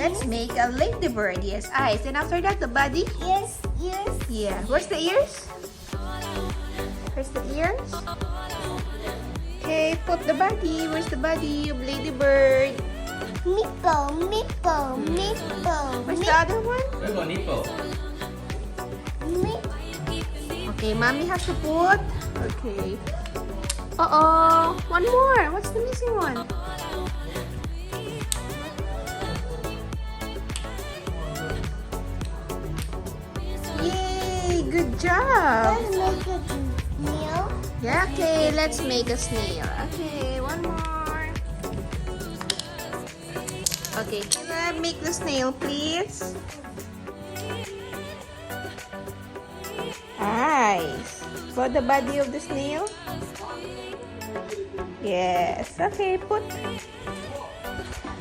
Let's make a ladybird. Yes, eyes. And after that, the body. Ears, ears. Yeah. Where's the ears? Where's the ears? Okay, put the body. Where's the body of ladybird? Nipple, nipple, nipple. Where's the other one? Where's the nipple? Okay, mommy has to put. Okay. Uh-oh. One more. What's the missing one? Yay! Good job. Let's make a snail. Yeah, okay. Let's make a snail. Okay, one more. Okay, can I make the snail, please? Eyes. For the body of the snail? Yes. Okay, put.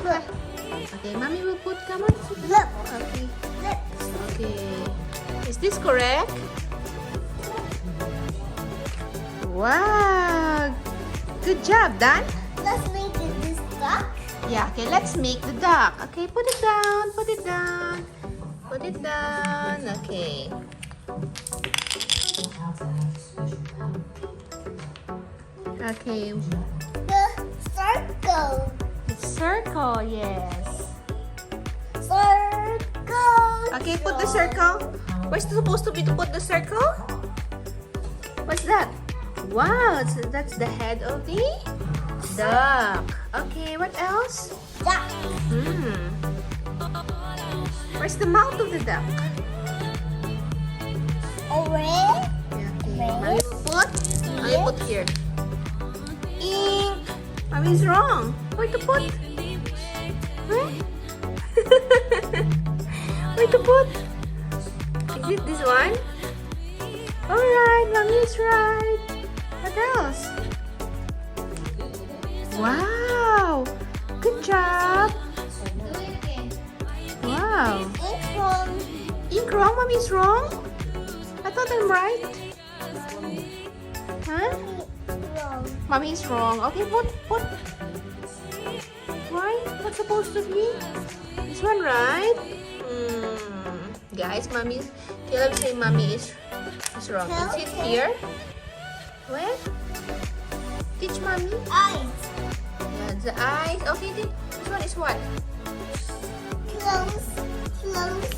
Okay, mommy will put. Come on. Look, Okay. look. Okay. Is this correct? Wow. Good job, done? Let's make this duck. Yeah, okay, let's make the duck. Okay, put it down, put it down. Put it down. Okay. Okay. The circle. Circle, yes. Circle. Okay, put the circle. Where's supposed to be to put the circle? What's that? Wow, so that's the head of the duck. Okay, what else? Duck. Where's the mouth of the duck? Orange. Okay, mommy will put. Mommy put here. Ink. Mommy's wrong. Where to put? Where? Where to put? Is it this one? Alright, mommy's right. What else? Wow! Good job! Wow! Ink from Ink wrong? Mommy's wrong? I thought I'm right. Huh? wrong. Mommy's wrong. Okay, put. Why? What's supposed to be? This one, right? Guys, Caleb say mommy is wrong. Is it here? Where? Teach mommy. Eyes. Yeah, the eyes. Okay, this one is what? Close. Close.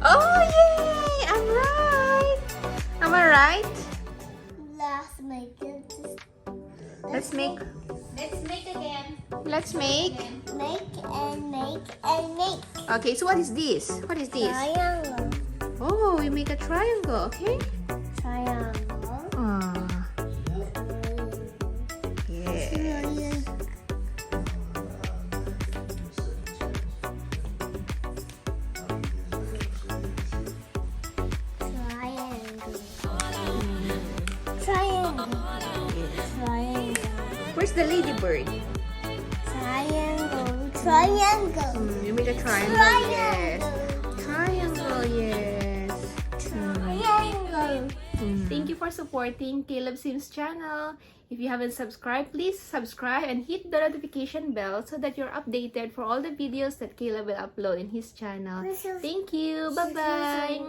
Oh, yay! I'm right. Am I right? Let's make it. Let's make. Let's make again. Let's make. Make and make and make. Okay, so what is this? What is this? Triangle. Oh, we make a triangle. Okay. Triangle. Ah. Yes. Triangle. Triangle. Triangle. Where's the ladybird? Triangle. Triangle. You make a triangle. Yes. Triangle. Yes. Triangle. Thank you for supporting Caleb Sims channel. If you haven't subscribed, please subscribe and hit the notification bell so that you're updated for all the videos that Caleb will upload in his channel. Thank you. Bye-bye.